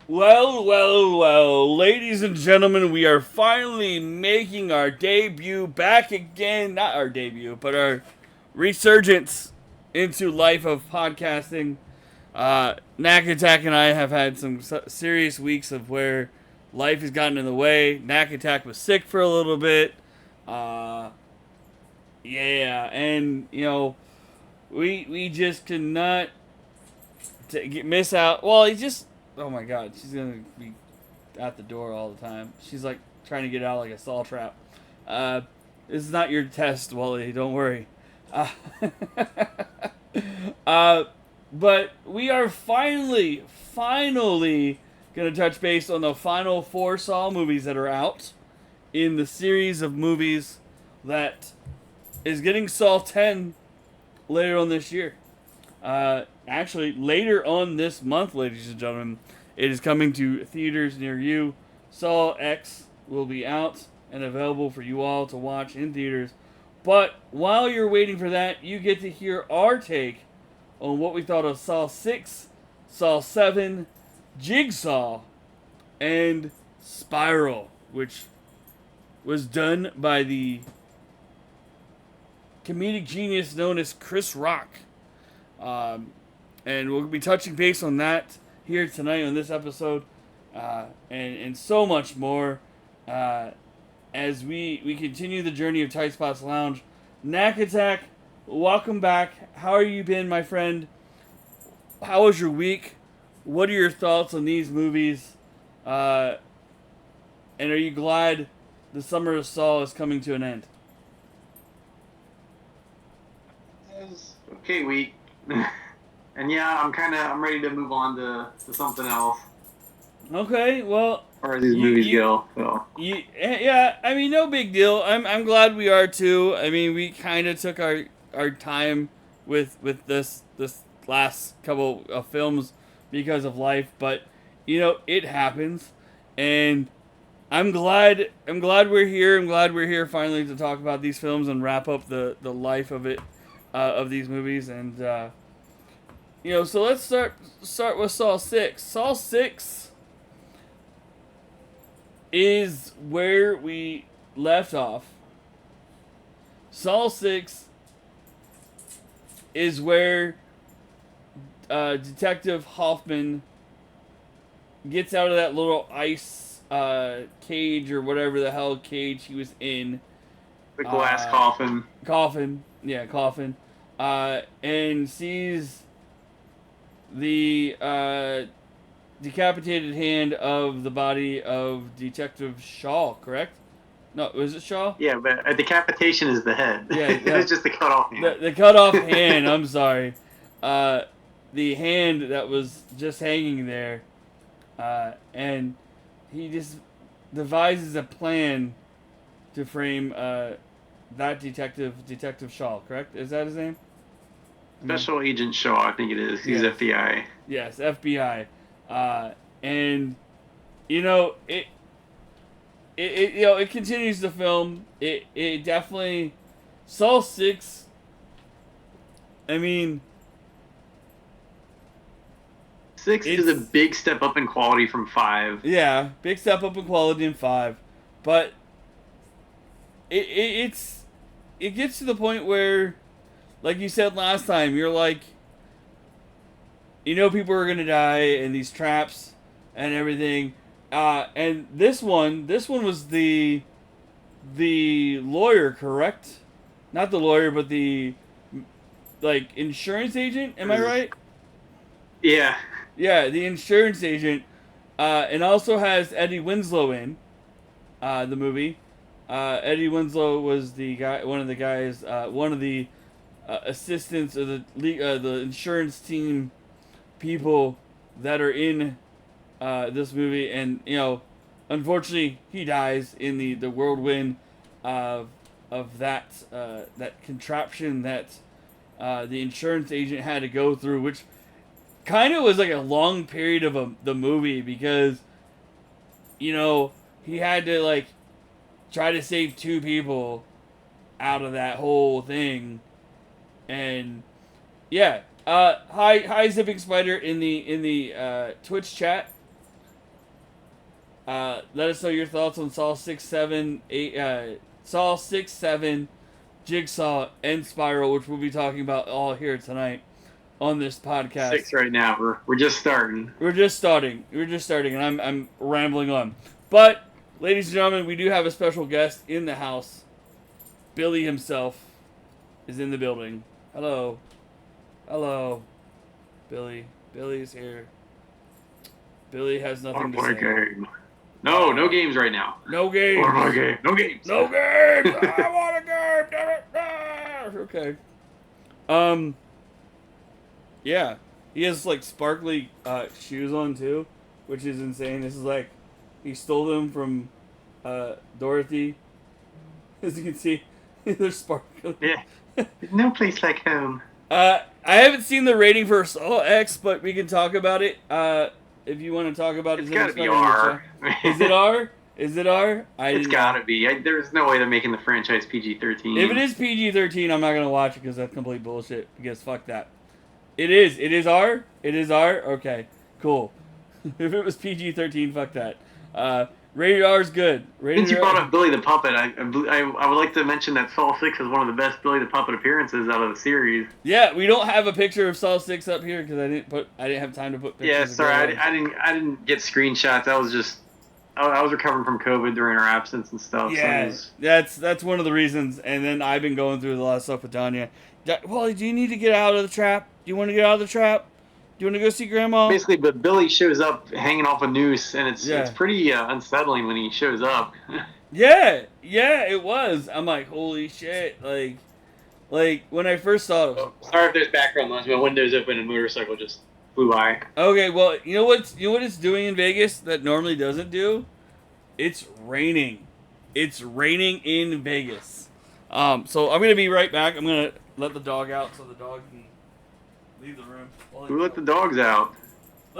Well, ladies and gentlemen, we are finally making our debut back again. Not our debut, but our resurgence into life of podcasting. Knack Attack and I have had some serious weeks of where life has gotten in the way. Knack Attack was sick for a little bit. Uh, yeah, and we just could not miss out. Well, he just, oh my god, she's gonna be at the door all the time. She's like trying to get out like a saw trap. Uh, this is not your test, Wally. Don't worry. Uh, uh, but we are finally gonna touch base on the final four Saw movies that are out in the series of movies that is getting Saw 10 later on this year. Actually, later on this month, ladies and gentlemen, it is coming to theaters near you. Saw X will be out and available for you all to watch in theaters. But while you're waiting for that, you get to hear our take on what we thought of Saw 6, Saw 7, Jigsaw, and Spiral, which was done by the comedic genius known as Chris Rock. And we'll be touching base on that here tonight on this episode, and so much more as we continue the journey of TightSpot's Lounge. Knack Attack, welcome back. How are you been, my friend? How was your week? What are your thoughts on these movies? And are you glad the summer of Saw is coming to an end? It was okay week. And yeah, I'm ready to move on to something else. Okay, well, As far as these movies go. So. yeah, I mean, no big deal. I'm glad we are too. I mean, we kind of took our time with this last couple of films because of life, but it happens, and I'm glad we're here. I'm glad we're here finally to talk about these films and wrap up the life of it, of these movies. And so let's start with Saw 6. Saw 6 is where we left off. Saw 6 is where Detective Hoffman gets out of that little ice cage or whatever the hell cage he was in. The glass coffin. Coffin. And sees the decapitated hand of the body of Detective Shaw, correct? No, was it Shaw? Yeah, but a decapitation is the head. Yeah. It's just the cut off hand. The cut off hand, I'm sorry. The hand that was just hanging there. And he just devises a plan to frame that Detective Shaw, correct? Is that his name? Special Agent Shaw, I think it is. He's FBI. Yes, FBI. And it continues the film. It definitely Saw 6. I mean, 6 is a big step up in quality from 5. Yeah, big step up in quality in 5, but it gets to the point where, like you said last time, you're like, people are gonna die in these traps and everything. And this one was the lawyer, correct? Not the lawyer, but the insurance agent. Am I right? Yeah. Yeah, the insurance agent, and also has Eddie Winslow in the movie. Eddie Winslow was one of the assistants of the insurance team people that are in this movie, and unfortunately he dies in the whirlwind of that contraption that the insurance agent had to go through, which kind of was like a long period of the movie because he had to try to save 2 people out of that whole thing. And yeah, hi Zipping Spider in the Twitch chat. Let us know your thoughts on Saw 6, 7, 8, Saw 6, 7, Jigsaw, and Spiral, which we'll be talking about all here tonight on this podcast. 6 right now. We're just starting. We're just starting, and I'm rambling on. But, ladies and gentlemen, we do have a special guest in the house. Billy himself is in the building. Hello. Billy. Billy's here. Billy has nothing to say. Game. No games right now. No games. Game. No games. No games. I want a game. Damn it. Okay. Yeah. He has like sparkly shoes on too, which is insane. This is like he stole them from Dorothy. As you can see, they're sparkly. Yeah. No place like home. I haven't seen the rating for Saw X, but we can talk about it. If you want to talk about it, it's gotta be R. Is it R? Is it R? It's gotta be. There's no way they're making the franchise PG-13. If it is PG-13, I'm not gonna watch it because that's complete bullshit. Because fuck that. It is. It is R. It is R. Okay, cool. If it was PG-13, fuck that. Rated R is good. Since you brought up Billy the Puppet, I would like to mention that Saw 6 is one of the best Billy the Puppet appearances out of the series. Yeah, we don't have a picture of Saw 6 up here because I didn't have time to put pictures. Yeah, sorry, I didn't get screenshots. I was recovering from COVID during our absence and stuff. Yeah, so that's one of the reasons. And then I've been going through a lot of stuff with Tanya. Wally, do you need to get out of the trap? Do you want to get out of the trap? Do you want to go see Grandma? Basically, but Billy shows up hanging off a noose, and it's pretty unsettling when he shows up. Yeah, it was. I'm like, holy shit! Like when I first saw it. Oh, sorry if there's background noise. My window's open and a motorcycle just flew by. Okay, well, you know what it's doing in Vegas that normally doesn't do? It's raining. It's raining in Vegas. So I'm gonna be right back. I'm gonna let the dog out so the dog can leave the room. Who let the dogs out?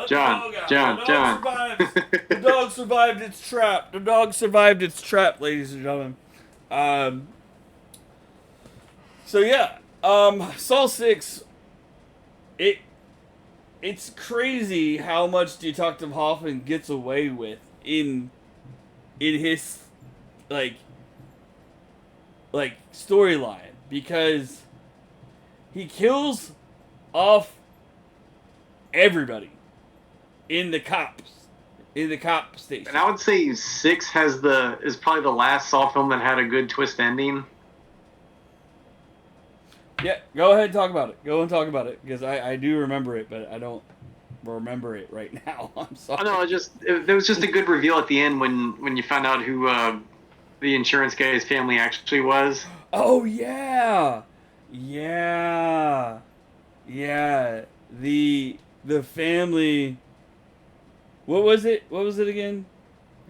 John. The dog survived its trap. The dog survived its trap, ladies and gentlemen. So yeah, Saw 6. It's crazy how much Detective Hoffman gets away with in his like storyline, because he kills off everybody in the cop station. And I would say 6 is probably the last Saw film that had a good twist ending. Yeah, go ahead and talk about it. Because I do remember it, but I don't remember it right now. I'm sorry. I know, there was just a good reveal at the end when you found out who the insurance guy's family actually was. Oh, yeah. Yeah. The family... What was it again?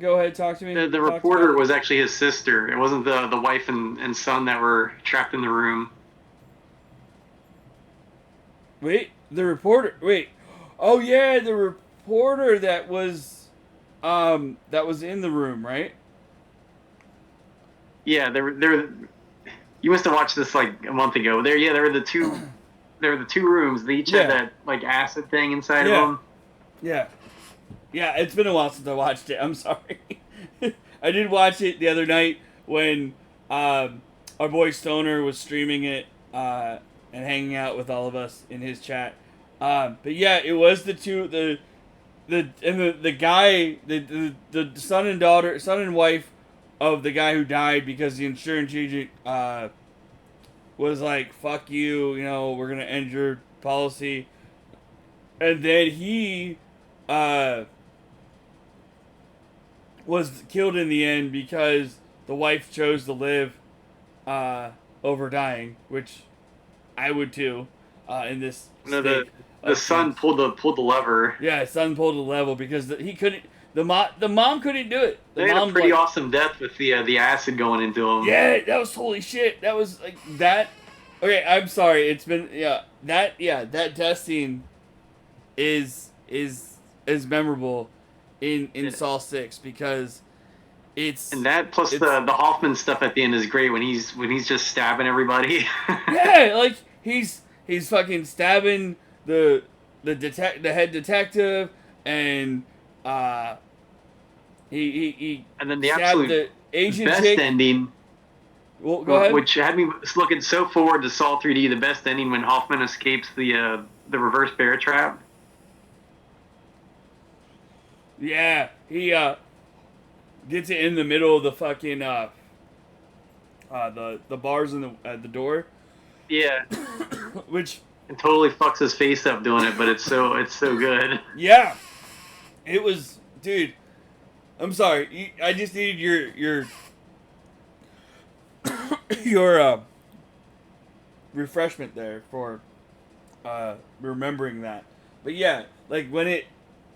Go ahead, talk to me. The reporter was actually his sister. It wasn't the wife and son that were trapped in the room. Wait, the reporter. Wait. Oh yeah, the reporter that was in the room, right? Yeah, there. You must have watched this like a month ago. There were the two. There were the two rooms. They each had that like acid thing inside of them. Yeah. Yeah, it's been a while since I watched it. I'm sorry. I did watch it the other night when our boy Stoner was streaming it and hanging out with all of us in his chat. But yeah, it was the two the guy, the son and wife of the guy who died because the insurance agent was like, "Fuck you, we're gonna end your policy," and then he was killed in the end because the wife chose to live over dying, which I would too. In this, the son pulled the lever. Yeah, son pulled the lever because he couldn't. The mom couldn't do it. They had a pretty awesome death with the acid going into him. Yeah, that was holy shit. That was like that. Okay, I'm sorry. It's been that death scene is memorable in Saw 6 because it's and that plus the Hoffman stuff at the end is great when he's just stabbing everybody. Yeah, like he's fucking stabbing the head detective and He and then the stabbed absolute the Asian best chick. ending, Well, go ahead. which had me looking so forward to Saw 3D. The best ending when Hoffman escapes the reverse bear trap. Yeah, he gets it in the middle of the fucking the bars in the at the door. Yeah, Which and totally fucks his face up doing it, but it's so good. yeah, it was, dude. I'm sorry. I just needed your your refreshment there for remembering that. But yeah, like when it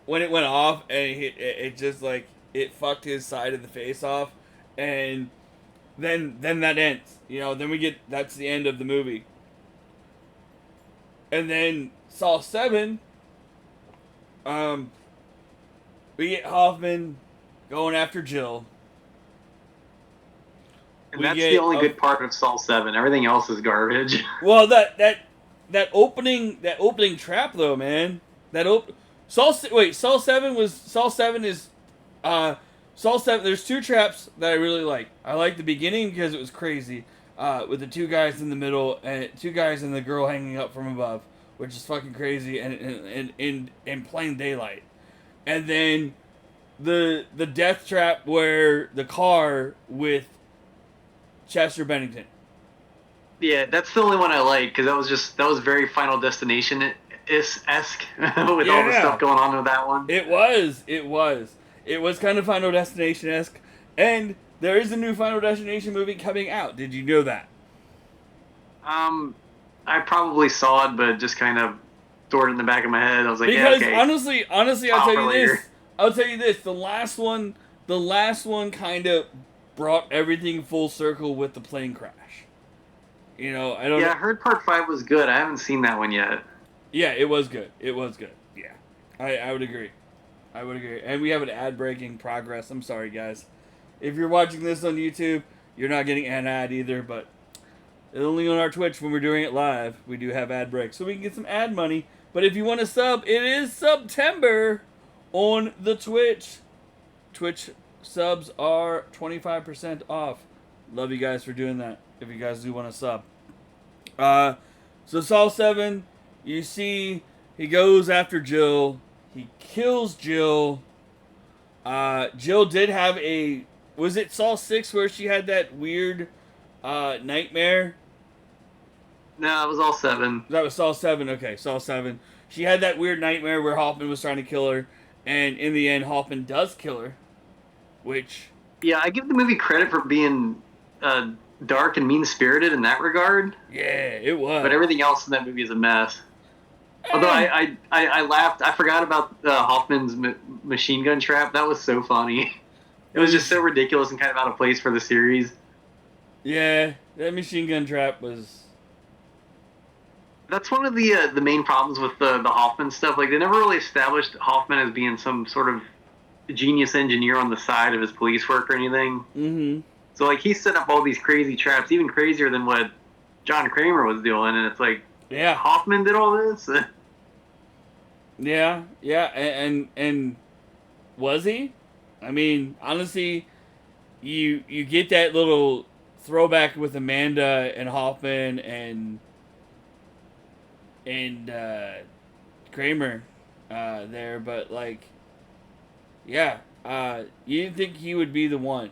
went off and it just like it fucked his side of the face off, and then that ends. You know, then we get that's the end of the movie. And then Saw 7, we get Hoffman going after Jill. And that's the only good part of Saw 7. Everything else is garbage. Well, that opening trap though, man. Saw 7 is Saw 7. There's two traps that I really like. I like the beginning because it was crazy, with the two guys in the middle and two guys and the girl hanging up from above, which is fucking crazy and in plain daylight. And then the death trap where the car with Chester Bennington. Yeah, that's the only one I like because that was very Final Destination esque with all the stuff going on with that one. It was kind of Final Destination esque, and there is a new Final Destination movie coming out. Did you know that? I probably saw it, but just kind of stored it in the back of my head. I was like, because yeah, okay. honestly, I'll tell you this. The last one kind of brought everything full circle with the plane crash. You know, I don't. Yeah, I heard Part 5 was good. I haven't seen that one yet. Yeah, it was good. Yeah, I would agree. And we have an ad break in progress. I'm sorry, guys. If you're watching this on YouTube, you're not getting an ad either, but only on our Twitch when we're doing it live, we do have ad breaks. So we can get some ad money. But if you want to sub, it is September on the Twitch. Twitch subs are 25% off. Love you guys for doing that, if you guys do want to sub. So Saw 7, you see he goes after Jill. He kills Jill. Jill did have was it Saw 6 where she had that weird nightmare? No, it was all 7. That was Saw 7. Okay, Saw 7. She had that weird nightmare where Hoffman was trying to kill her, and in the end, Hoffman does kill her. Which... Yeah, I give the movie credit for being dark and mean-spirited in that regard. Yeah, it was. But everything else in that movie is a mess. Although I laughed. I forgot about Hoffman's machine gun trap. That was so funny. It was just so ridiculous and kind of out of place for the series. Yeah, that machine gun trap was... That's one of the main problems with the Hoffman stuff. Like, they never really established Hoffman as being some sort of genius engineer on the side of his police work or anything. Mm-hmm. So, like, he set up all these crazy traps, even crazier than what John Kramer was doing, and it's like, yeah, Hoffman did all this? Yeah, and was he? I mean, honestly, you get that little throwback with Amanda and Hoffman and Kramer there, but like, yeah, you didn't think he would be the one,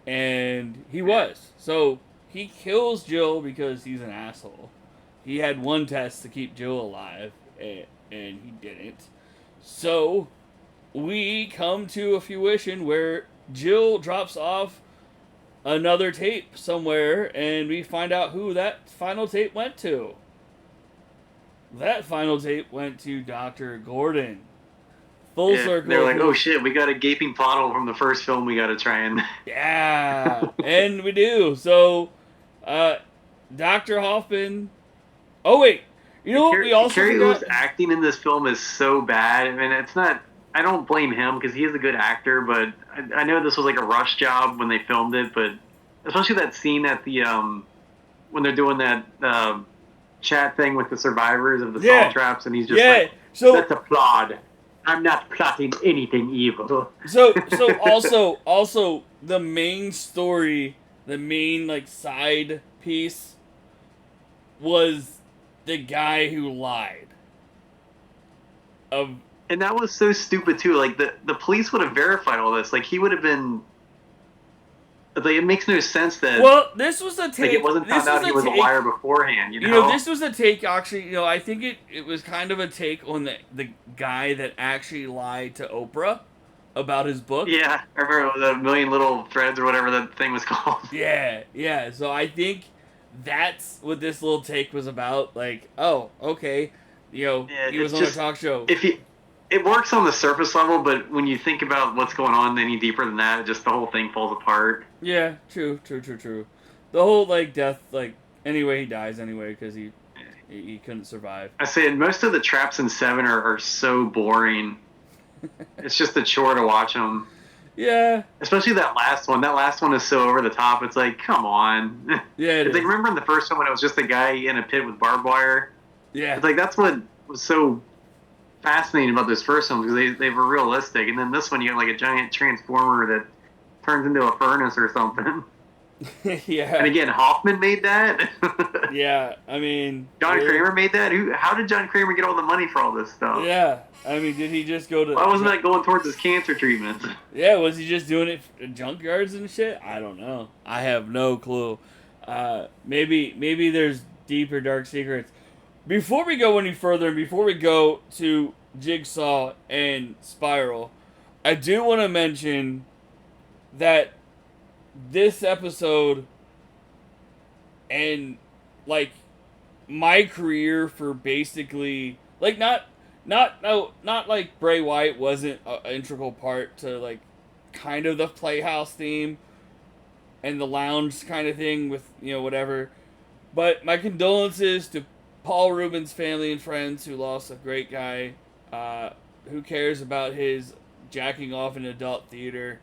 and he was. So he kills Jill because he's an asshole. He had one test to keep Jill alive, and he didn't. So we come to a fruition where Jill drops off another tape somewhere, and we find out who that final tape went to. That final tape went to Dr. Gordon. Full circle. They're like, oh shit, we got a gaping pothole from the first film we gotta try and... Yeah, and we do. So, Dr. Hoffman... Oh, wait. You know what we also Carrie forgot? Lewis acting in this film is so bad. I mean, it's not... I don't blame him because he is a good actor, but I know this was like a rush job when they filmed it, but especially that scene at the... when they're doing that chat thing with the survivors of the salt traps, and he's just like, that's a plod. I'm not plotting anything evil. So also the main story, the main like side piece was the guy who lied. Of And that was so stupid too. Like the police would have verified all this. Like he would have been. Like it makes no sense that. Well, this was a take. Like it wasn't found out he was a liar beforehand. You know, this was a take. Actually, I think it was kind of a take on the guy that actually lied to Oprah about his book. Yeah, I remember the Million Little Threads or whatever that thing was called. Yeah. So I think that's what this little take was about. Like, oh, okay, he was on a talk show. It works on the surface level, but when you think about what's going on any deeper than that, just the whole thing falls apart. Yeah, true. The whole like death, like anyway, he dies anyway because he couldn't survive. I say most of the traps in Seven are so boring. It's just a chore to watch them. Yeah. Especially that last one. That last one is so over the top. It's like, come on. Yeah, it's like, remember in the first one when it was just a guy in a pit with barbed wire? Yeah. It's like, that's what was so fascinating about this first one, because they were realistic. And then this one, you have like a giant transformer that turns into a furnace or something. Yeah. And again, Hoffman made that. Yeah, I mean... John Kramer made that? How did John Kramer get all the money for all this stuff? Yeah, I mean, did he just go to... Why wasn't that going towards his cancer treatment? Yeah, was he just doing it for junkyards and shit? I don't know. I have no clue. Maybe there's deeper dark secrets. Before we go any further, and before we go to Jigsaw and Spiral, I do want to mention that this episode and like my career for basically like not like Bray Wyatt wasn't an integral part to like kind of the Playhouse theme and the lounge kind of thing with whatever, but my condolences to Paul Rubin's family and friends who lost a great guy. Who cares about his jacking off in adult theater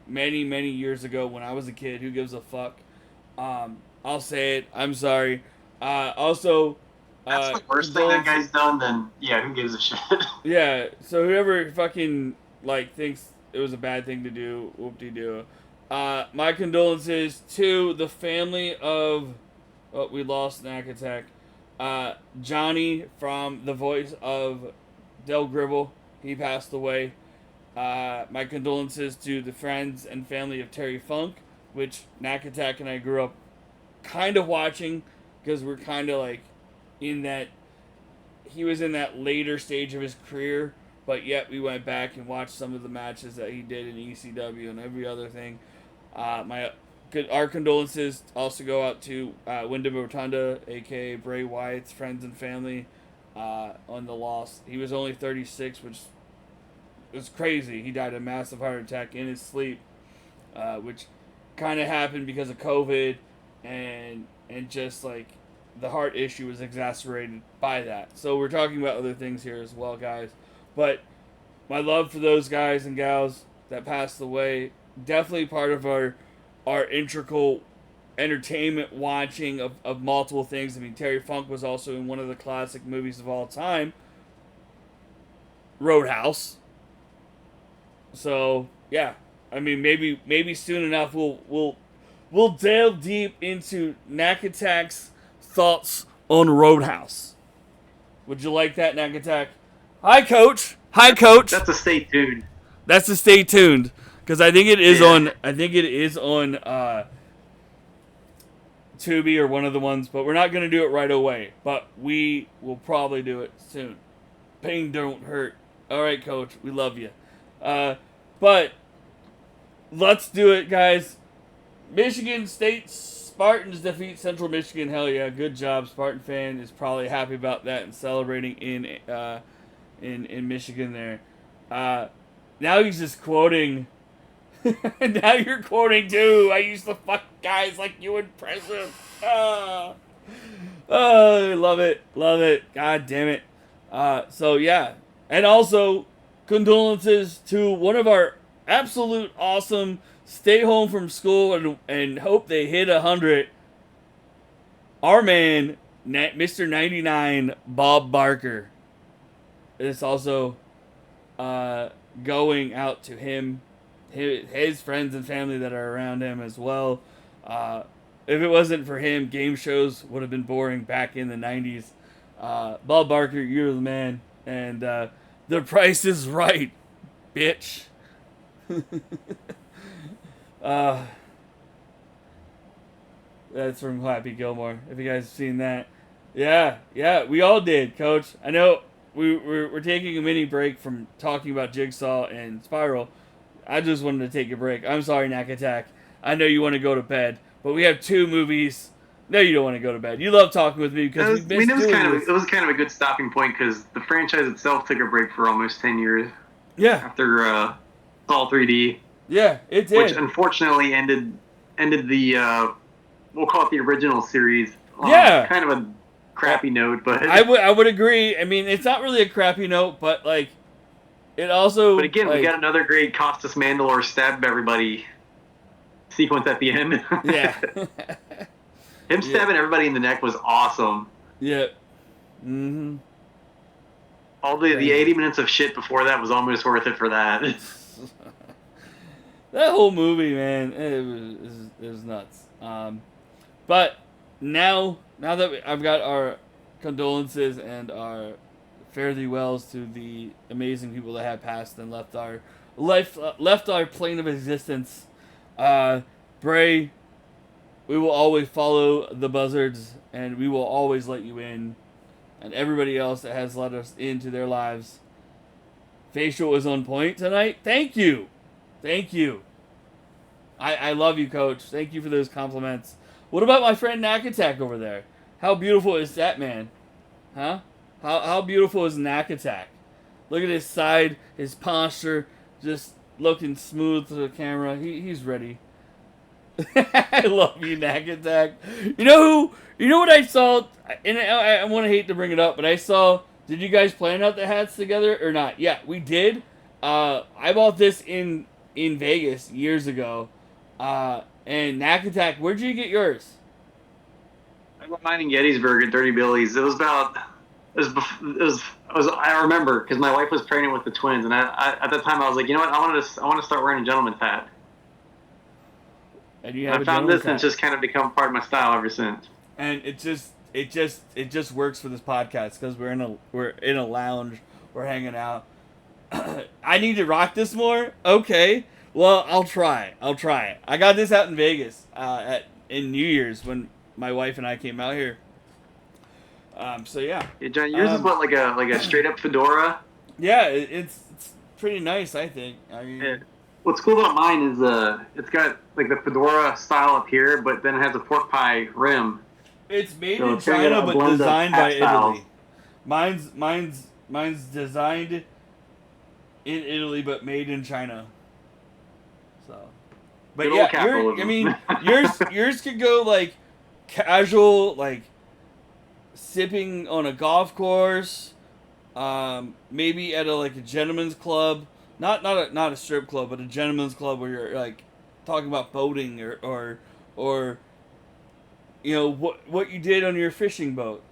many years ago when I was a kid? Who gives a fuck? I'll say it. I'm sorry. Also, that's the worst thing that guy's done. Then yeah, who gives a shit? Yeah. So whoever fucking like thinks it was a bad thing to do, whoop-de-doo. My condolences to the family of. Oh, we lost Nakatek. Johnny from the voice of Del Gribble. He passed away. My condolences to the friends and family of Terry Funk, which Nakatek and I grew up kind of watching because we're kind of like in that. He was in that later stage of his career, but yet we went back and watched some of the matches that he did in ECW and every other thing. Our condolences also go out to Wyndham Rotunda, aka Bray Wyatt's friends and family, on the loss. He was only 36, which was crazy. He died of a massive heart attack in his sleep, which kind of happened because of COVID, and just like the heart issue was exacerbated by that. So we're talking about other things here as well, guys. But my love for those guys and gals that passed away, definitely part of our integral entertainment watching of multiple things. I mean, Terry Funk was also in one of the classic movies of all time, Roadhouse. So yeah, I mean, maybe soon enough we'll delve deep into Nakatek's thoughts on Roadhouse. Would you like that, Nakatek? Hi, Coach. Hi, Coach. That's a stay tuned. That's a stay tuned. Because I think it is on. I think it is on Tubi or one of the ones, but we're not gonna do it right away. But we will probably do it soon. Pain don't hurt. All right, Coach. We love you. But let's do it, guys. Michigan State Spartans defeat Central Michigan. Hell yeah, good job. Spartan fan is probably happy about that and celebrating in Michigan there. Now he's just quoting. Now you're quoting too. I used to fuck guys like you in prison. Oh, love it. God damn it. So yeah, and also condolences to one of our absolute awesome stay home from school and hope they hit 100. Our man, Mr. 99, Bob Barker. It's also going out to him, his friends and family that are around him as well. If it wasn't for him, game shows would have been boring back in the 90s. Bob Barker, you're the man. And The Price is Right, bitch. That's from Happy Gilmore. If you guys have seen that. Yeah, we all did, Coach. I know we're taking a mini break from talking about Jigsaw and Spiral. I just wanted to take a break. I'm sorry, Knack Attack. I know you want to go to bed, but we have 2 movies. No, you don't want to go to bed. You love talking with me because we missed doing this. It was kind of a good stopping point because the franchise itself took a break for almost 10 years. Yeah. After Saw 3D. Yeah, it did. Which unfortunately ended the we'll call it the original series. Kind of a crappy note, but I would agree. I mean, it's not really a crappy note, but like it also. But again, we got another great Costas Mandalore stab everybody sequence at the end. Yeah. Him stabbing everybody in the neck was awesome. Yeah. Mm-hmm. All the 80 minutes of shit before that was almost worth it for that. That whole movie, man, it was nuts. But now that I've got our condolences and our fare thee wells to the amazing people that have passed and left our plane of existence, Bray, we will always follow the buzzards, and we will always let you in, and everybody else that has let us into their lives. Facial is on point tonight. Thank you. I love you, Coach. Thank you for those compliments. What about my friend Knack Attack over there? How beautiful is that man? Huh? How beautiful is Knack Attack? Look at his side, his posture, just looking smooth to the camera. He's ready. I love you, Knack Attack. You know what I saw? And I want to hate to bring it up, but I saw. Did you guys plan out the hats together or not? Yeah, we did. I bought this in Vegas years ago. And Knack Attack, where'd you get yours? I got mine in Gettysburg at Dirty Billy's. I remember because my wife was pregnant with the twins, and I at that time I was like, you know what, I want to start wearing a gentleman's hat. And I found this, and it's just kind of become part of my style ever since. And it just works for this podcast because we're in a lounge, we're hanging out. I need to rock this more. Okay, well I'll try. I got this out in Vegas in New Year's when my wife and I came out here. So yeah. Yeah, John, yours is what, like a straight up fedora? Yeah, it's pretty nice, I think. I mean. Yeah. What's cool about mine is it's got like the fedora style up here, but then it has a pork pie rim. It's made in China, but designed by Italy. Mine's designed in Italy, but made in China. So, but good yeah, yours could go like casual, like sipping on a golf course, maybe at a gentleman's club. Not a strip club, but a gentleman's club where you're like talking about boating or you know what you did on your fishing boat,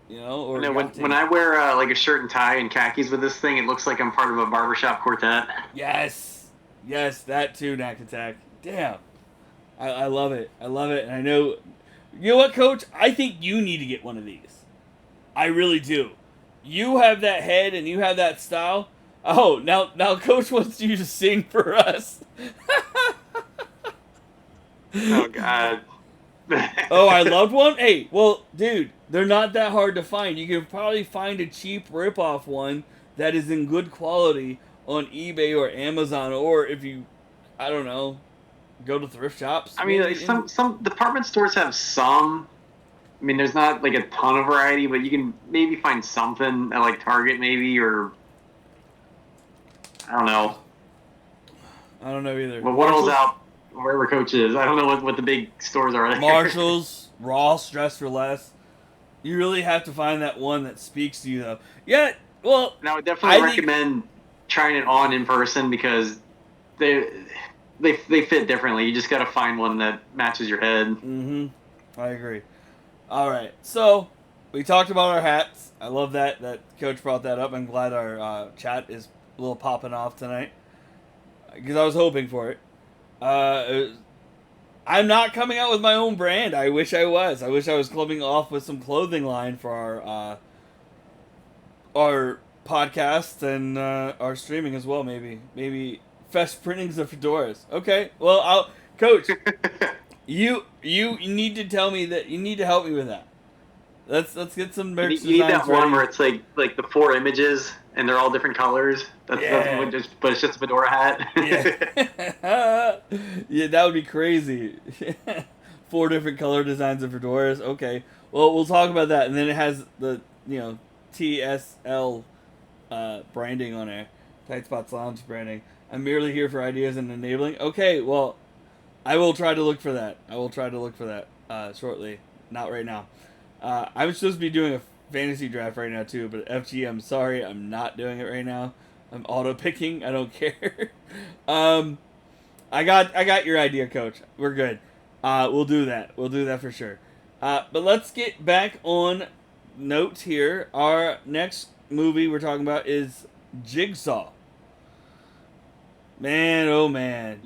you know. Or when I wear like a shirt and tie and khakis with this thing, it looks like I'm part of a barbershop quartet. Yes, that too, Knack Attack. Damn, I love it, and I know, you know what, Coach? I think you need to get one of these. I really do. You have that head and you have that style. Oh, now Coach wants you to sing for us. Oh, God. Oh, I loved one? Hey, well, dude, they're not that hard to find. You can probably find a cheap rip-off one that is in good quality on eBay or Amazon, or if you, I don't know, go to thrift shops. I mean, some department stores have some. I mean, there's not like a ton of variety, but you can maybe find something at like Target maybe, or I don't know. I don't know either. But what else out wherever Coach is? I don't know what the big stores are there. Marshalls, Ross, Dress for Less. You really have to find that one that speaks to you, though. Yeah, well... Now, I definitely recommend trying it on in person because they fit differently. You just got to find one that matches your head. Mm-hmm. I agree. All right, so we talked about our hats. I love that Coach brought that up. I'm glad our chat is a little popping off tonight because I was hoping for it. I'm not coming out with my own brand. I wish I was. I wish I was coming off with some clothing line for our podcast and our streaming as well. Maybe fest printings of fedoras. Okay, well, Coach, you need to tell me that you need to help me with that. Let's get some merch You need that designs one ready. where it's like the 4 images and they're all different colors. That's but it's just a fedora hat. Yeah. Yeah, that would be crazy. 4 different color designs of fedoras. Okay. Well, we'll talk about that, and then it has the TSL branding on there, TightSpot's Lounge branding. I'm merely here for ideas and enabling. Okay. Well, I will try to look for that. Shortly. Not right now. I'm supposed to be doing a fantasy draft right now too, but FG, I'm sorry, I'm not doing it right now. I'm auto picking. I don't care. I got your idea, Coach. We're good. We'll do that. We'll do that for sure. But let's get back on notes here. Our next movie we're talking about is Jigsaw. Man, oh man,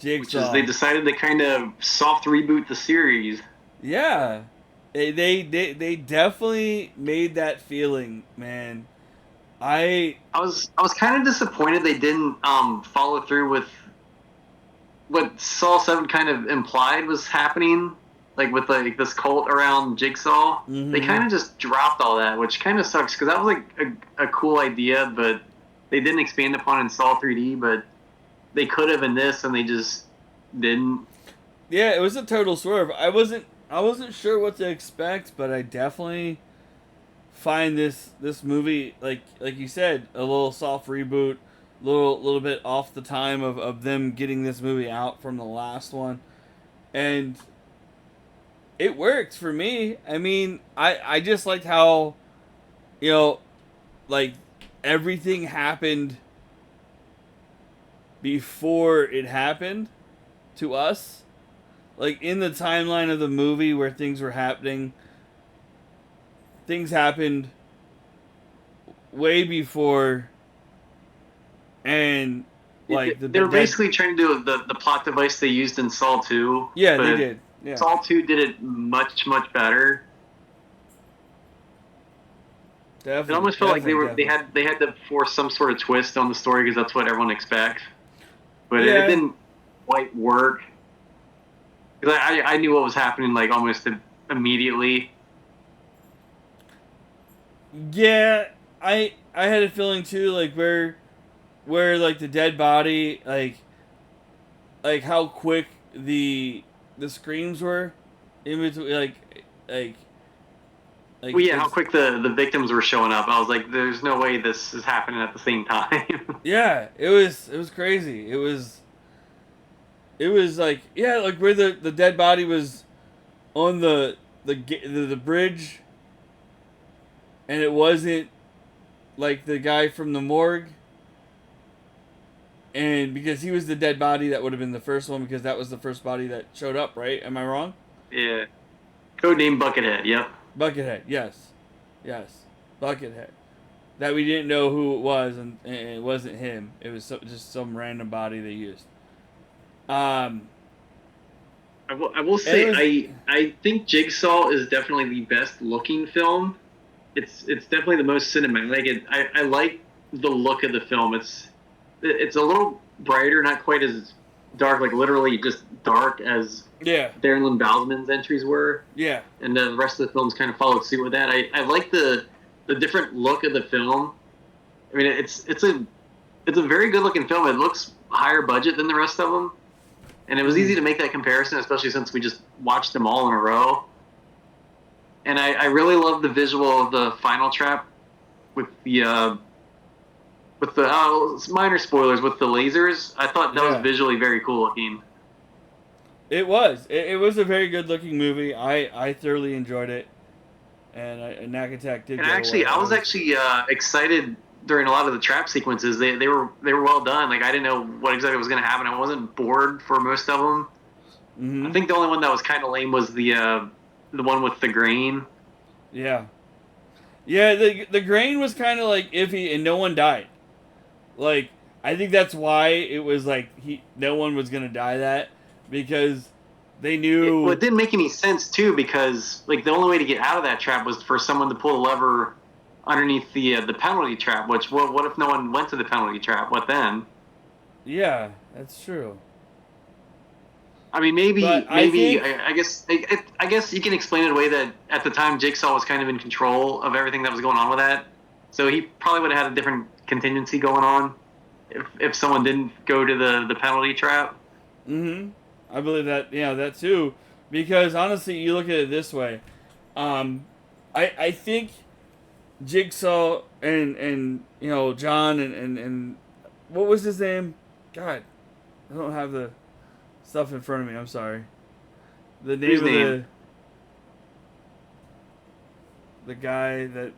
Jigsaw. Which is they decided to kind of soft reboot the series. Yeah. They definitely made that feeling, man. I was kind of disappointed they didn't follow through with what Saw 7 kind of implied was happening, like with like this cult around Jigsaw. Mm-hmm. They kind of just dropped all that, which kind of sucks because that was like a cool idea, but they didn't expand upon it in Saw 3D. But they could have in this, and they just didn't. Yeah, it was a total swerve. I wasn't sure what to expect, but I definitely find this movie like you said, a little soft reboot, little bit off the time of them getting this movie out from the last one, and it worked for me. I mean, I just liked how, like everything happened before it happened to us. Like, in the timeline of the movie where things were happening, things happened way before, and, like... They were basically trying to do the plot device they used in Saw 2. Yeah, they did. Yeah. Saw 2 did it much, much better. Definitely. It almost felt like they had to force some sort of twist on the story because that's what everyone expects. But it didn't quite work. Because I knew what was happening like almost immediately. Yeah, I had a feeling too, like where like the dead body, like how quick the screams were in between, like well, yeah, how quick the victims were showing up. I was like, there's no way this is happening at the same time. Yeah, it was crazy. It was like, yeah, like where the dead body was on the bridge, and it wasn't like the guy from the morgue, and because he was the dead body, that would have been the first one because that was the first body that showed up, right? Am I wrong? Yeah. Codename Buckethead, yep. Buckethead, yes. Buckethead. That we didn't know who it was, and it wasn't him. It was just some random body they used. I will say I think Jigsaw is definitely the best looking film. It's definitely the most cinematic. I like the look of the film. It's a little brighter, not quite as dark, like literally just dark as Darren Lynn Bousman's entries were. Yeah. And the rest of the films kind of followed suit with that. I like the different look of the film. I mean, it's a very good looking film. It looks higher budget than the rest of them. And it was easy to make that comparison, especially since we just watched them all in a row. And I really love the visual of the final trap with the minor spoilers with the lasers. I thought that was visually very cool looking. It was. It was a very good looking movie. I thoroughly enjoyed it, and Nakatek did. And I was actually excited during a lot of the trap sequences. They were well done. Like, I didn't know what exactly was going to happen. I wasn't bored for most of them. Mm-hmm. I think the only one that was kind of lame was the one with the grain. Yeah. Yeah, the grain was kind of like iffy, and no one died. Like, I think that's why it was like no one was gonna die that, because they knew. Well, it didn't make any sense too, because like the only way to get out of that trap was for someone to pull a lever underneath the penalty trap. Which what if no one went to the penalty trap? What then? Yeah, that's true. I mean, maybe But I think I guess I guess you can explain it away that at the time Jigsaw was kind of in control of everything that was going on with that, so he probably would have had a different contingency going on if someone didn't go to the penalty trap. I believe that. Yeah, that too. Because honestly, you look at it this way. Um, I think Jigsaw and John and what was his name? God, I don't have the stuff in front of me. I'm sorry. The name Whose of name? the guy that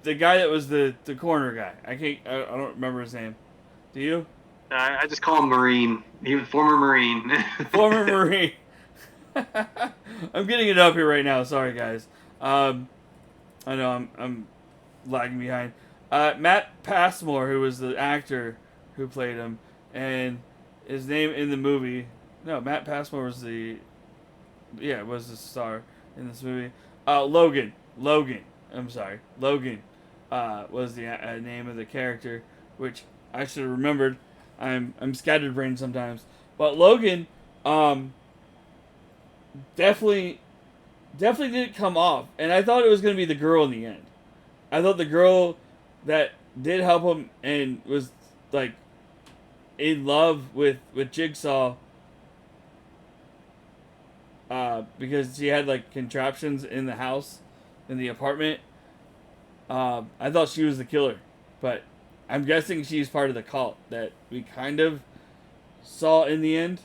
the guy that was the corner guy. I don't remember his name. Do you? I just call him Marine. He was former Marine. Former Marine. I'm getting it up here right now. Sorry, guys. I know I'm lagging behind. Matt Passmore, who was the actor who played him, and his name in the movie. No, Matt Passmore was was the star in this movie. Logan. I'm sorry, Logan was the name of the character, which I should have remembered. I'm scatterbrained sometimes, but Logan, definitely didn't come off, and I thought it was gonna be the girl in the end. I thought the girl that did help him and was like in love with Jigsaw, because she had like contraptions in the house, in the apartment. I thought she was the killer, but I'm guessing she's part of the cult that we kind of saw in the end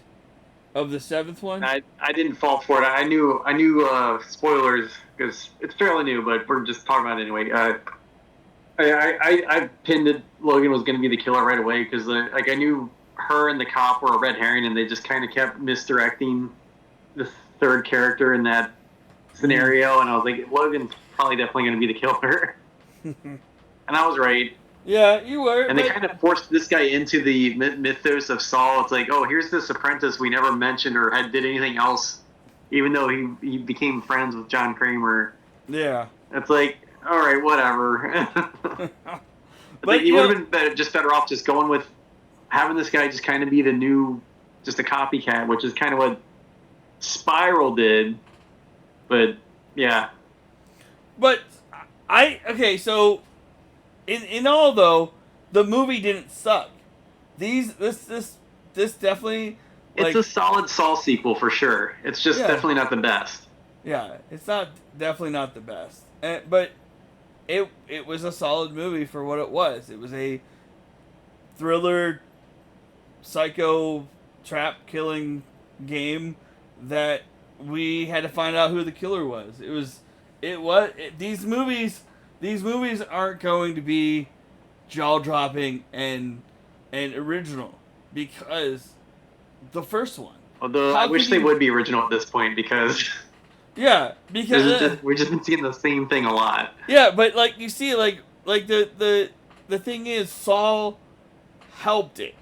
of the seventh one. I didn't fall for it. I knew spoilers because it's fairly new, but we're just talking about it anyway. I pinned that Logan was going to be the killer right away because like I knew her and the cop were a red herring, and they just kind of kept misdirecting the third character in that scenario, and I was like, Logan's probably definitely going to be the killer, and I was right. Yeah, you were. And they kind of forced this guy into the mythos of Saul. It's like, oh, here's this apprentice we never mentioned or did anything else, even though he became friends with John Kramer. Yeah. It's like, all right, whatever. But he would have been just better off just going with having this guy just kind of be the new, just a copycat, which is kind of what Spiral did. But yeah. But so in all though, the movie didn't suck. This definitely, like, it's a solid Saw sequel for sure. It's just definitely not the best. Yeah, it's definitely not the best. But it was a solid movie for what it was. It was a thriller, psycho, trap killing game that we had to find out who the killer was. These movies aren't going to be jaw dropping and original because the first one. Although I wish they would be original at this point because yeah, because we've just been seeing the same thing a lot. Yeah, but like you see, like the thing is, Saul helped it.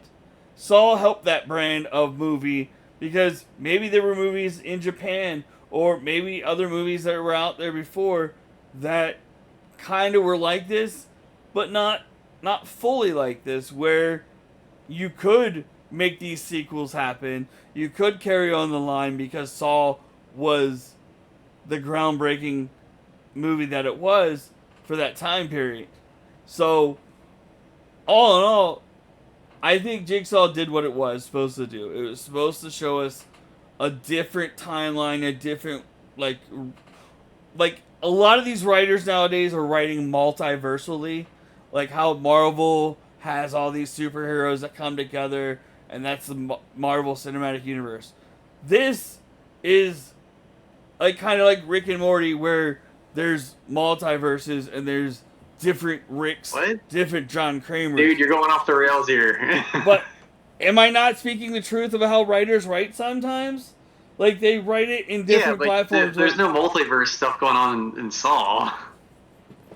Saul helped that brand of movie because maybe there were movies in Japan or maybe other movies that were out there before that kind of were like this, but not fully like this, where you could make these sequels happen. You could carry on the line because Saw was the groundbreaking movie that it was for that time period. So, all in all, I think Jigsaw did what it was supposed to do. It was supposed to show us a different timeline, a different, like a lot of these writers nowadays are writing multiversally, like how Marvel has all these superheroes that come together, and that's the Marvel Cinematic Universe. This is like kind of like Rick and Morty, where there's multiverses and there's different Ricks, different John Kramers. Dude, you're going off the rails here. But am I not speaking the truth about how writers write sometimes? Like, they write it in different platforms. There's no multiverse stuff going on in Saw.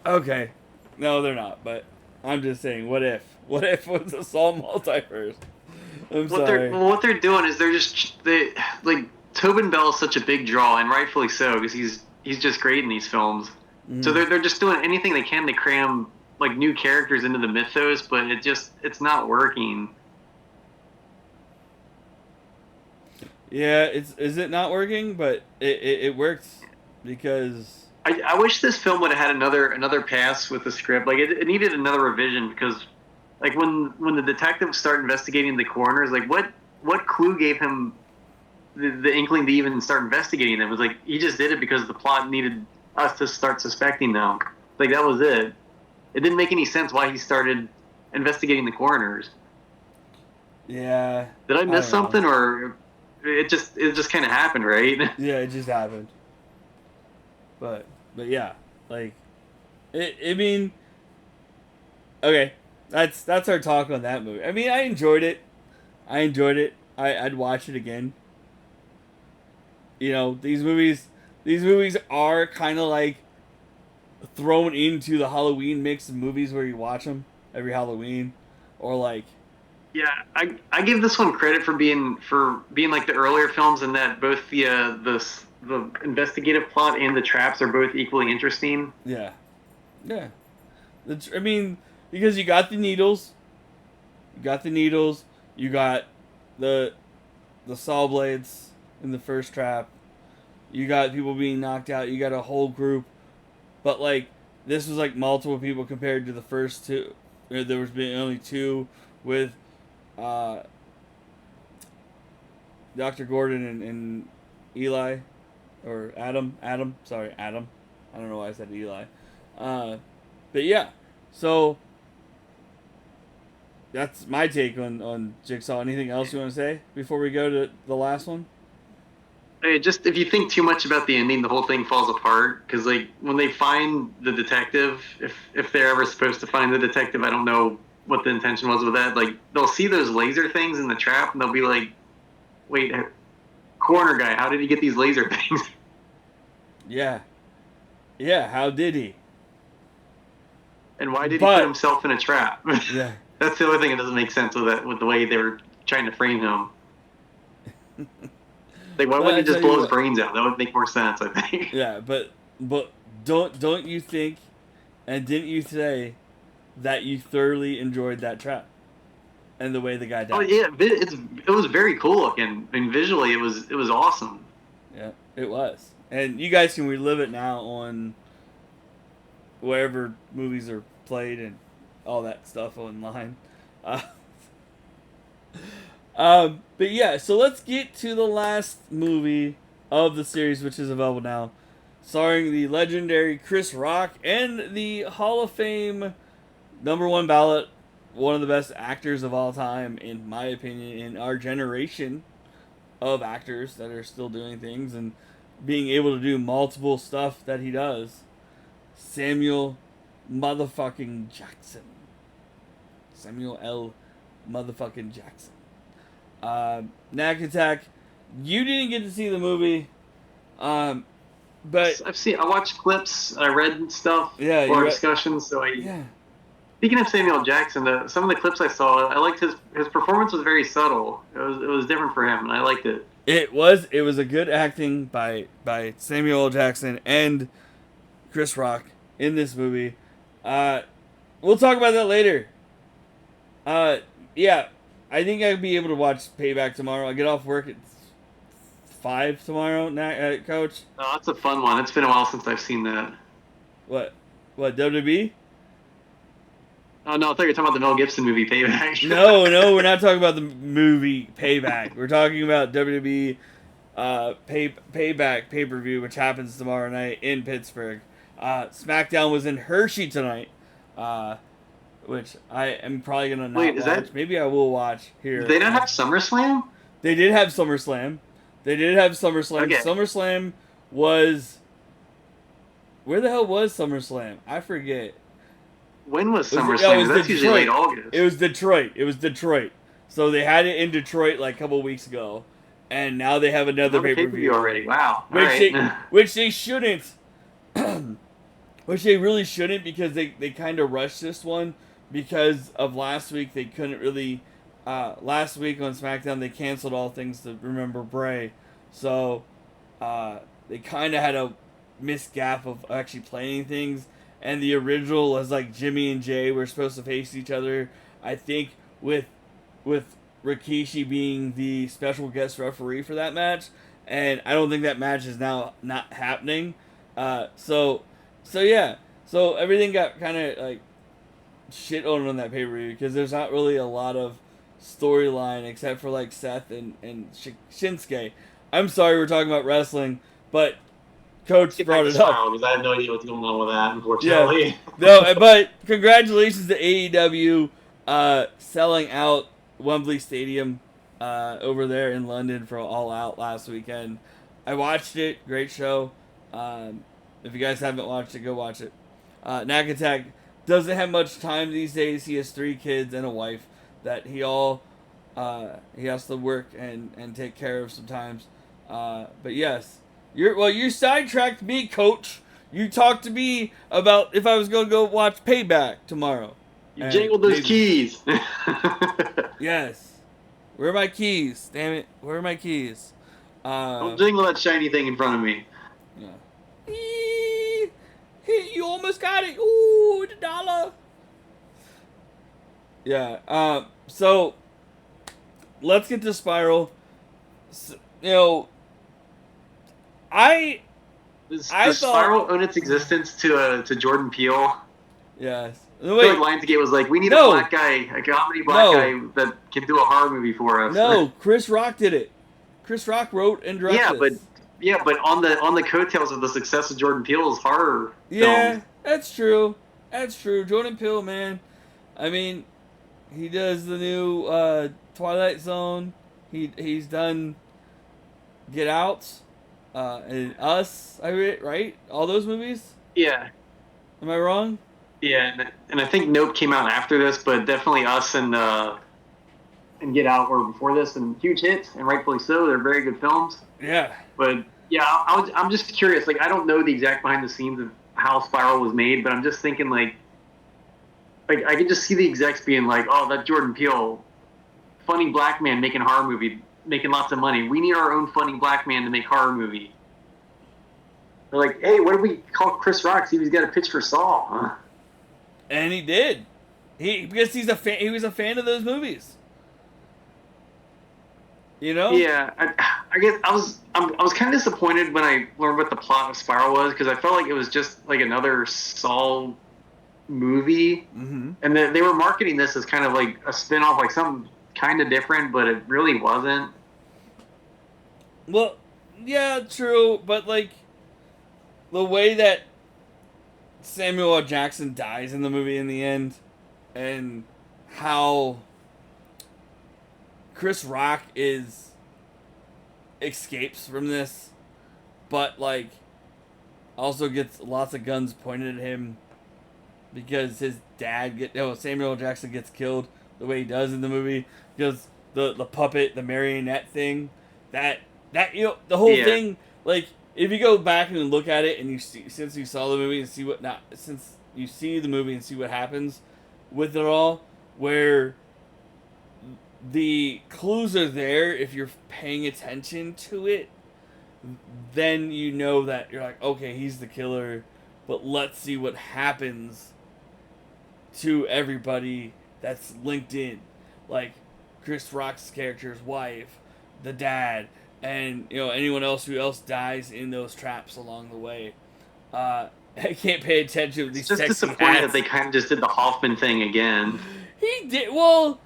Okay. No, they're not, but I'm just saying, what if? What if it was a Saw multiverse? I'm What sorry. what they're doing is they like Tobin Bell is such a big draw, and rightfully so, because he's just great in these films. So Mm. they're just doing anything they can to cram like new characters into the mythos, but it's not working. Yeah, is it not working? But it works because I wish this film would have had another pass with the script. Like it needed another revision because like when the detectives start investigating the coroners, like what clue gave him the inkling to even start investigating them? It was like he just did it because the plot needed us to start suspecting them. Like that was it. It didn't make any sense why he started investigating the coroners. yeah, Did I I miss don't know. something, or it just kind of happened, right? Yeah, it just happened. But yeah, like I mean, okay, that's our talk on that movie. I mean, I enjoyed it. I enjoyed it. I'd watch it again. You know, these movies are kind of like thrown into the Halloween mix of movies where you watch them every Halloween, or like Yeah, I give this one credit for being like the earlier films in that both the investigative plot and the traps are both equally interesting. yeah, yeah. I mean, because you got the needles, you got the needles, you got the the saw blades in the first trap, you got people being knocked out, you got a whole group, but like this was like multiple people compared to the first two. There was been only two with uh, Dr. Gordon and Eli or Adam. Sorry, Adam. I don't know why I said Eli. Uh, but yeah, so that's my take on Jigsaw. Anything else you want to say before we go to the last one? Just if you think too much about the ending, the whole thing falls apart. Because like when they find the detective, if they're ever supposed to find the detective, I don't know what the intention was with that. Like they'll see those laser things in the trap, and they'll be like, "Wait, corner guy, how did he get these laser things?" Yeah, yeah. How did he? And why did he put But himself in a trap? yeah, That's the only thing that doesn't make sense with that, with the way they were trying to frame him. Like, why but wouldn't I he tell just you blow his what. brains out? That would make more sense, I think. Yeah, but don't you think? And didn't you say that you thoroughly enjoyed that trap and the way the guy Oh died? yeah, it was very cool looking. I mean, visually, it was awesome. Yeah, it was. And you guys can relive it now on wherever movies are played and all that stuff online. Uh, but yeah, so let's get to the last movie of the series, which is available now, starring the legendary Chris Rock and the Hall of Fame number one ballot, one of the best actors of all time, in my opinion, in our generation of actors that are still doing things and being able to do multiple stuff that he does. Samuel motherfucking Jackson. Samuel L. motherfucking Jackson. Knack Attack. You didn't get to see the movie, um, but I watched clips, I read stuff yeah, for our you discussions. So I, yeah. speaking of Samuel Jackson, some of the clips I saw, I liked his performance was very subtle. It was different for him, and I liked it. It was a good acting by Samuel L. Jackson and Chris Rock in this movie. Uh, we'll talk about that later. Uh, yeah, I think I'll be able to watch Payback tomorrow. I get off work at 5 tomorrow, Coach. Oh, that's a fun one. It's been a while since I've seen that. What? What, WB? Oh no, I thought you were talking about the Mel Gibson movie Payback. No, we're not talking about the movie Payback. We're talking about WWE Payback pay-per-view, which happens tomorrow night in Pittsburgh. SmackDown was in Hershey tonight, which I am probably going to not Wait, is watch. that Maybe I will watch did here. they not have SummerSlam? They did have SummerSlam. They did have SummerSlam. Okay, SummerSlam was... Where the hell was SummerSlam? I forget. when was It SummerSlam? was 'Cause that's usually late Detroit. August. It was Detroit. So they had it in Detroit like a couple weeks ago, and now they have another Another pay pay per per view view, already. Wow. All which right. they shouldn't, which they really shouldn't because they kind of rushed this one because of last week, they couldn't really. Last week on SmackDown, they canceled All Things to Remember Bray, so they kind of had a missed gap of actually playing things. And the original was like Jimmy and Jay were supposed to face each other. I think with Rikishi being the special guest referee for that match, and I don't think that match is now not happening. So yeah, so everything got kind of like shit on that pay per view because there's not really a lot of storyline except for like Seth and Shinsuke. I'm sorry we're talking about wrestling, but Coach brought it up. Because I have no idea what's going on with that, Yeah, unfortunately. no, but congratulations to AEW selling out Wembley Stadium over there in London for All Out last weekend. I watched it, great show. If you guys haven't watched it, go watch it. Nakatak doesn't have much time these days. He has 3 kids and a wife that he has to work and take care of sometimes. But yes, you sidetracked me, Coach. You talked to me about if I was going to go watch Payback tomorrow. You jangled those keys. Yes. Where are my keys? Damn it. Where are my keys? Don't jingle that shiny thing in front of me. Yeah. You almost got it. Ooh, the dollar. Yeah. So let's get to Spiral. So, Does I Spiral own its existence to Jordan Peele? Yes. I feel like Lionsgate was like, we need a black guy, a comedy black guy that can do a horror movie for us. No, Chris Rock did it. Chris Rock wrote and directed. But on the coattails of the success of Jordan Peele's horror films. That's true. That's true. Jordan Peele, man. I mean, he does the new Twilight Zone. He's done Get Out, and Us. Right? All those movies. Yeah. Am I wrong? Yeah, and I think Nope came out after this, but definitely Us and Get Out were before this, and huge hits, and rightfully so. They're very good films. Yeah. But yeah, I'm just curious. Like, I don't know the exact behind the scenes of how Spiral was made, but I'm just thinking like I can just see the execs being like, "Oh, that Jordan Peele, funny black man making a horror movie, making lots of money. We need our own funny black man to make horror movie." They're like, "Hey, what if we call Chris Rock? See if he's got a pitch for Saw." And he did. Because he's a fan. He was a fan of those movies. Yeah, I guess I was kind of disappointed when I learned what the plot of Spiral was because I felt like it was just like another Saw movie, and they were marketing this as kind of like a spin-off, like something kind of different, but it really wasn't. Well, yeah, true, but like the way that Samuel L. Jackson dies in the movie in the end, and how Chris Rock escapes from this, but like also gets lots of guns pointed at him because his dad Samuel L. Jackson gets killed the way he does in the movie because the puppet, the marionette thing, that the whole thing, like if you go back and look at it and you see since you saw the movie and see what happens with it all, where the clues are there if you're paying attention to it, then you know that you're like, okay, he's the killer, but let's see what happens to everybody that's linked in, like Chris Rock's character's wife, the dad, and anyone else who dies in those traps along the way. I can't pay attention to these. It's just disappointing that they kind of just did the Hoffman thing again. He did well.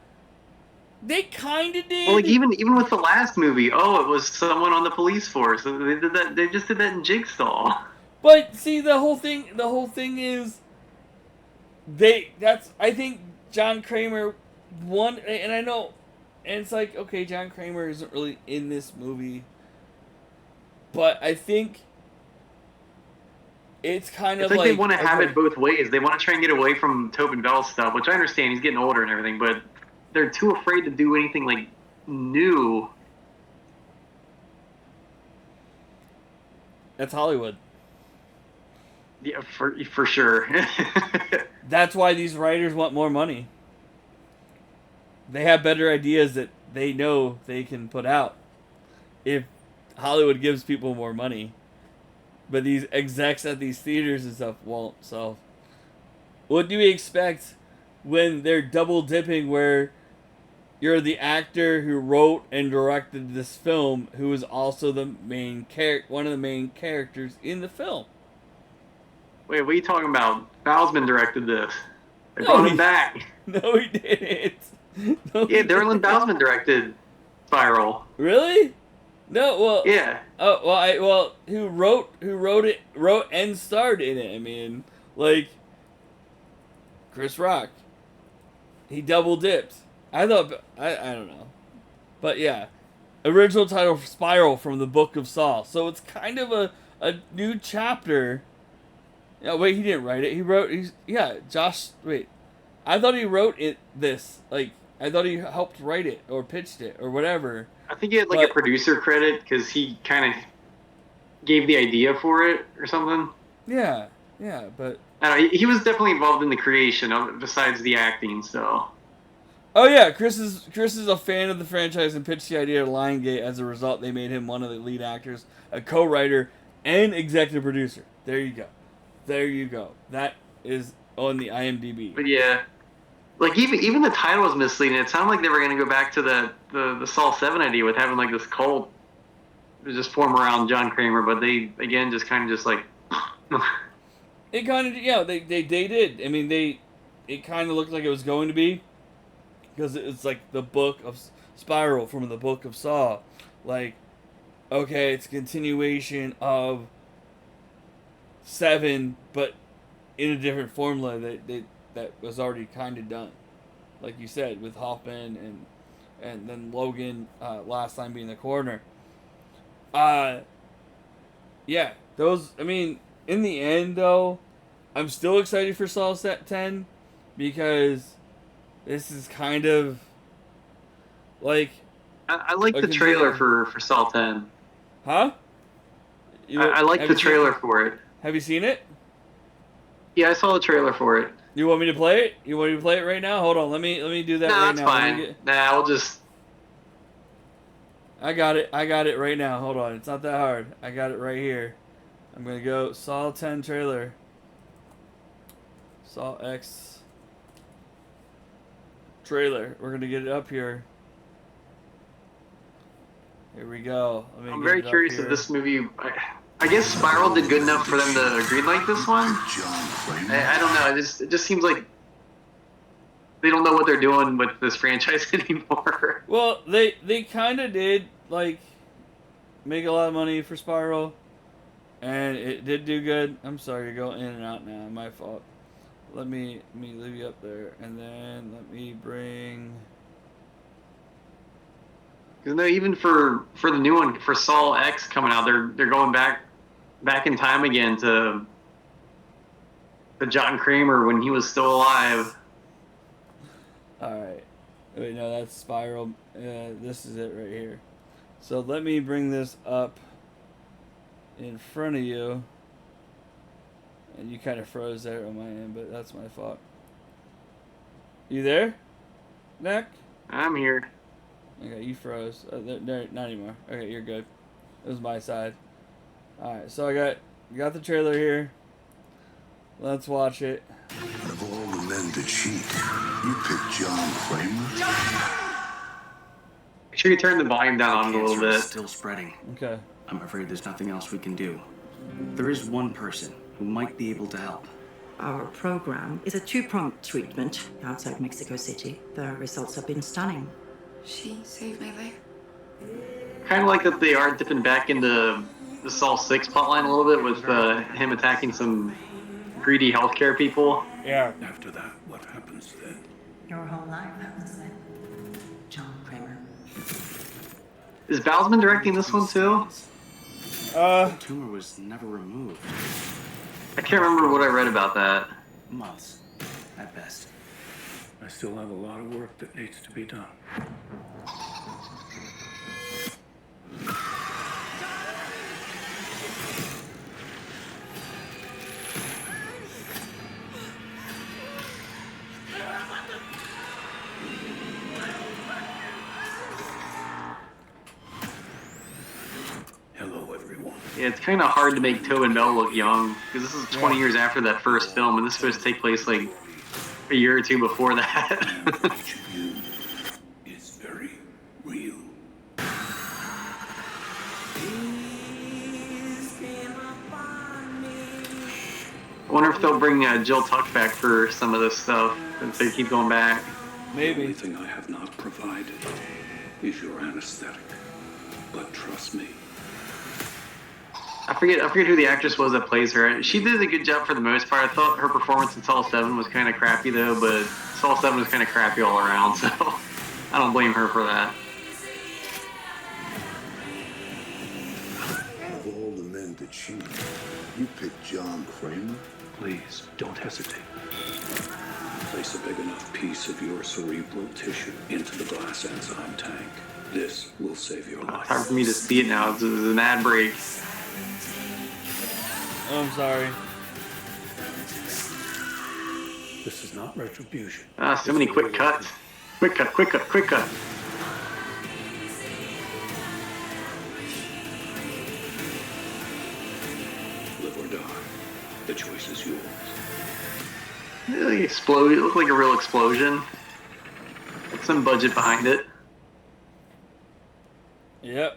They kind of did. Well, like even with the last movie, it was someone on the police force. They did that. They just did that in Jigsaw. But see, the whole thing is, I think John Kramer won, and I know, and it's like, okay, John Kramer isn't really in this movie, but I think it's kind of like they want to have it both ways. They want to try and get away from Tobin Bell's stuff, which I understand. He's getting older and everything, but they're too afraid to do anything like new. That's Hollywood. Yeah, for sure. That's why these writers want more money. They have better ideas that they know they can put out if Hollywood gives people more money. But these execs at these theaters and stuff won't. So, what do we expect when they're double dipping where you're the actor who wrote and directed this film who is also the main one of the main characters in the film? Wait, what are you talking about? Bowsman directed this. They No, brought him back. No, he didn't. No, Yeah, he Darren didn't. Bowsman directed Spiral. Really? No, well, Yeah. oh, well, who wrote and starred in it. I mean, like Chris Rock. He double dipped. I thought I don't know, but yeah, original title Spiral from the Book of Saul. So it's kind of a new chapter. Yeah, wait, he didn't write it. Josh. Wait, I thought he wrote it. I thought he helped write it or pitched it or whatever. I think he had like a producer credit because he kind of gave the idea for it or something. Yeah, but I don't know, he was definitely involved in the creation of besides the acting. So. oh yeah, Chris is a fan of the franchise and pitched the idea to Lionsgate. As a result, they made him one of the lead actors, a co-writer, and executive producer. There you go. That is on the IMDb. But yeah, like even the title was misleading. It sounded like they were going to go back to the Saul 7 idea with having like this cult just form around John Kramer, but they again just kind of just like. It kind of they did. I mean it kind of looked like it was going to be because it's like the book of Spiral from the Book of Saw, like okay, it's a continuation of 7, but in a different formula that was already kind of done, like you said, with Hoffman and then Logan last time being the coroner. Yeah, those. I mean, in the end, though, I'm still excited for Saw 10 because this is kind of like I like the trailer for Saw 10. Huh? I like the trailer for it. Have you seen it? Yeah, I saw the trailer for it. You want me to play it? You want me to play it right now? Hold on, let me do that right that's now. Fine. I'll just. I got it right now. Hold on, it's not that hard. I got it right here. I'm gonna go Saw 10 trailer. Saw X trailer. We're gonna get it up here. Here we go. I'm very curious if this movie. I guess Spiral did good enough for them to greenlight this one. I don't know. It just seems like they don't know what they're doing with this franchise anymore. Well, they kind of did like make a lot of money for Spiral, and it did do good. I'm sorry, you're going in and out now. My fault. Let me leave you up there, and then let me bring. Because no, even for the new one, for Saw X coming out, they're going back in time again to John Kramer when he was still alive. All right. Wait, no, that's Spiral. This is it right here. So let me bring this up in front of you. And you kind of froze there on my end, but that's my fault. You there, Nick? I'm here. Okay, you froze. Not anymore. Okay, you're good. It was my side. Alright, so I got the trailer here. Let's watch it. Of all the men to cheat, you picked John Kramer? Make sure you turn the volume down on it a little bit. Is still spreading. Okay. I'm afraid there's nothing else we can do. There is one person who might be able to help. Our program is a two-pronged treatment outside Mexico City. The results have been stunning. She saved my life. Kind of like that they are dipping back into the Saw 6 plotline a little bit with him attacking some greedy healthcare people. Yeah. After that, what happens then? Your whole life happens then. John Kramer. Is Bowsman directing this one too? The tumor was never removed. I can't remember what I read about that. Months, at best. I still have a lot of work that needs to be done. it's kind of hard to make Tobin Bell look young because this is 20 years after that first film, and this is supposed to take place like a year or two before that. Each of you is very real. I wonder if they'll bring Jill Tuck back for some of this stuff since they keep going back. The only Maybe. thing I have not provided is your anesthetic. But trust me, I forget who the actress was that plays her. She did a good job for the most part. I thought her performance in Saw 7 was kind of crappy though, but Saw 7 was kind of crappy all around, so I don't blame her for that. of all the men to cheat, you picked John Kramer? Please, don't hesitate. Place a big enough piece of your cerebral tissue into the glass enzyme tank. This will save your life. Time for me to see it now. This is an ad break. Oh, I'm sorry. This is not retribution. So many quick cuts. Quick cut, quick cut, quick cut. Live or die. The choice is yours. Really explode. It looked like a real explosion. Like some budget behind it. Yep.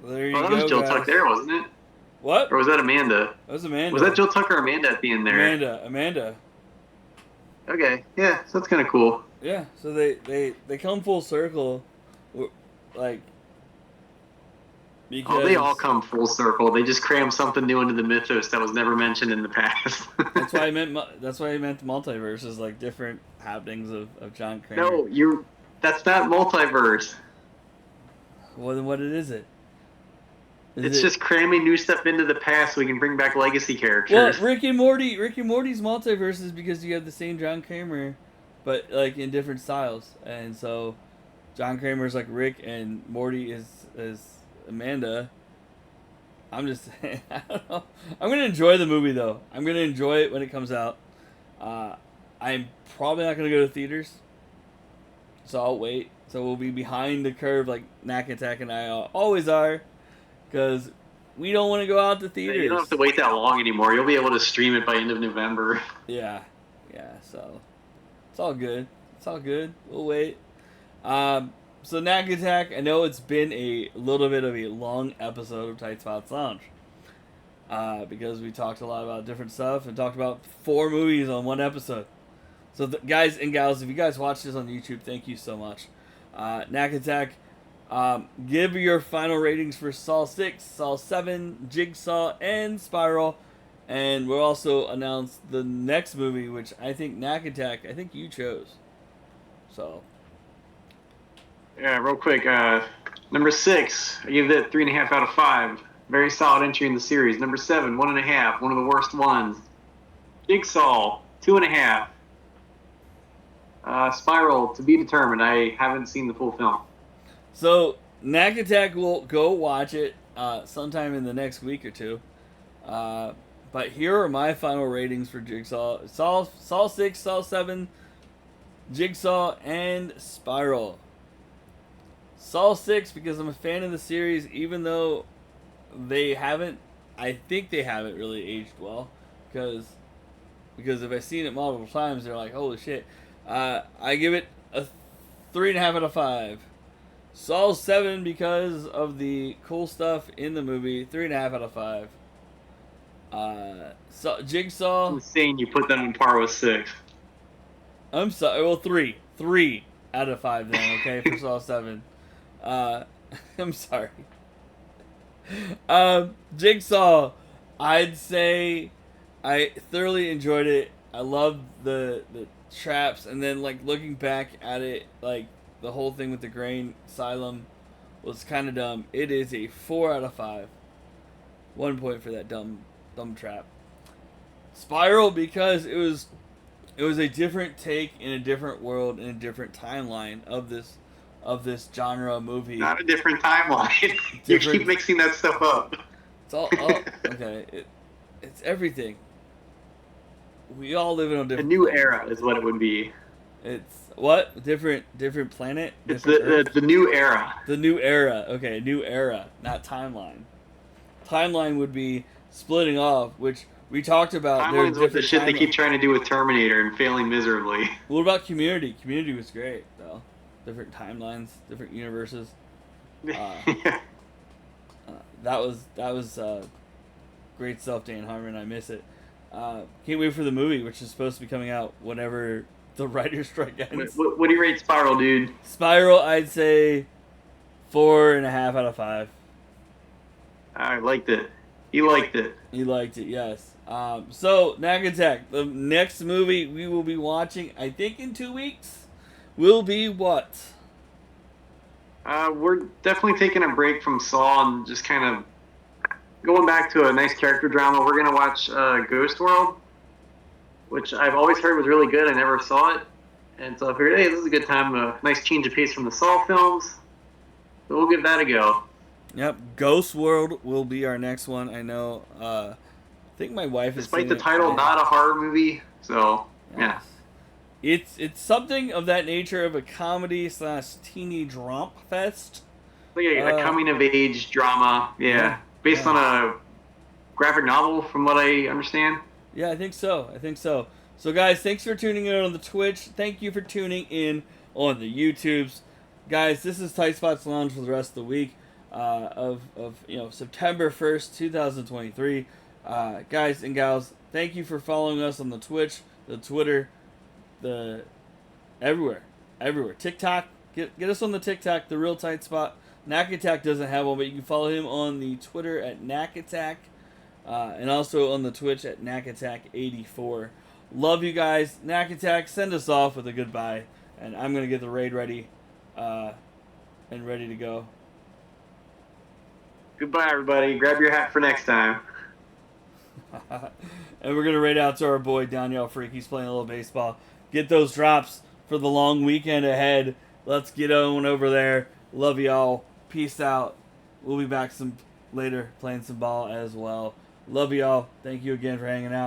Well, there you Oh, that go, was Jill guys. Tuck there, wasn't it? What? Or was that Amanda? That was Amanda. Was that Jill Tuck or Amanda at the end there? Amanda. Okay, yeah, so that's kind of cool. Yeah, so they come full circle, like, because... Oh, they all come full circle. They just cram something new into the mythos that was never mentioned in the past. That's why I meant the multiverse is like different happenings of John Kramer. No, that's not multiverse. Well, then what is it? It's just cramming new stuff into the past so we can bring back legacy Well, characters. Rick and Morty's multiverse is because you have the same John Kramer, but like in different styles, and so John Kramer's like Rick and Morty is Amanda. I'm just saying, I don't know. I'm gonna enjoy the movie though. I'm gonna enjoy it when it comes out. I'm probably not gonna go to theaters, so I'll wait. So we'll be behind the curve like Knack Attack and I always are. Because we don't want to go out to theaters. You don't have to wait that long anymore. You'll be able to stream it by end of November. Yeah, so it's all good. It's all good. We'll wait. So Knack Attack, I know it's been a little bit of a long episode of TightSpot's Lounge. Because we talked a lot about different stuff and talked about 4 movies on one episode. So guys and gals, if you guys watch this on YouTube, thank you so much. Knack Attack. Give your final ratings for Saw 6, Saw 7, Jigsaw, and Spiral. And we'll also announce the next movie, which I think Knack Attack, I think you chose. So. Yeah, real quick. Number 6, I gave that 3.5 out of 5. Very solid entry in the series. Number 7, 1.5. One of the worst ones. Jigsaw, 2.5. Spiral, to be determined. I haven't seen the full film. So, Knack Attack will go watch it sometime in the next week or two. But here are my final ratings for Jigsaw. Saw 6, Saw 7, Jigsaw, and Spiral. Saw 6 because I'm a fan of the series, even though I think they haven't really aged well. Because if I've seen it multiple times, they're like, holy shit. I give it a 3.5 out of 5. Saw 7 because of the cool stuff in the movie. 3.5 out of 5. Jigsaw. I'm saying you put them on par with 6. I'm sorry. Well, 3. 3 out of 5 then, okay, for Saw 7. I'm sorry. Jigsaw. I'd say I thoroughly enjoyed it. I loved the traps, and then like looking back at it, like the whole thing with the grain asylum was kind of dumb. It is a 4 out of 5. 1 point for that dumb trap. Spiral because it was a different take in a different world in a different timeline of this genre movie. Not a different timeline. You keep mixing that stuff up. It's all okay. It's everything. We all live in a different. A new era is what it would be. It's what? Different planet? It's Different Earth? the new era. The new era. Okay, new era, not timeline. Timeline would be splitting off, which we talked about. There are Timeline's with the different shit they keep timelines. trying to do with Terminator and failing miserably. What about Community? Community was great, though. Different timelines, different universes. Yeah. That was great stuff, Dan Harmon. I miss it. Can't wait for the movie, which is supposed to be coming out whenever the writer's strike ends. What do you rate Spiral, dude? Spiral, I'd say 4.5 out of 5. I liked it. He liked it. You liked it, yes. So, Knack Attack, the next movie we will be watching, I think in 2 weeks, will be what? We're definitely taking a break from Saw and just kind of going back to a nice character drama. We're going to watch Ghost World, which I've always heard was really good. I never saw it. And so I figured, hey, this is a good time, a nice change of pace from the Saw films. So we'll give that a go. Yep, Ghost World will be our next one. I know, I think my wife has Despite seen the it. title, not a horror movie. So, yeah. It's something of that nature of a comedy / teeny drama fest. Like a coming of age drama. Yeah. Based on a graphic novel, from what I understand. Yeah, I think so. So, guys, thanks for tuning in on the Twitch. Thank you for tuning in on the YouTubes. Guys, this is TightSpot's Lounge for the rest of the week of September 1st, 2023. Guys and gals, thank you for following us on the Twitch, the Twitter, the everywhere. TikTok, get us on the TikTok, the real Tight Spot. Knack Attack doesn't have one, but you can follow him on the Twitter at Knack Attack, and also on the Twitch at Knack Attack 84. Love you guys. Knack Attack, send us off with a goodbye, and I'm gonna get the raid ready, and ready to go. Goodbye, everybody. Grab your hat for next time. And we're gonna raid out to our boy Daniel Freak. He's playing a little baseball. Get those drops for the long weekend ahead. Let's get on over there. Love y'all. Peace out. We'll be back some later playing some ball as well. Love y'all. Thank you again for hanging out.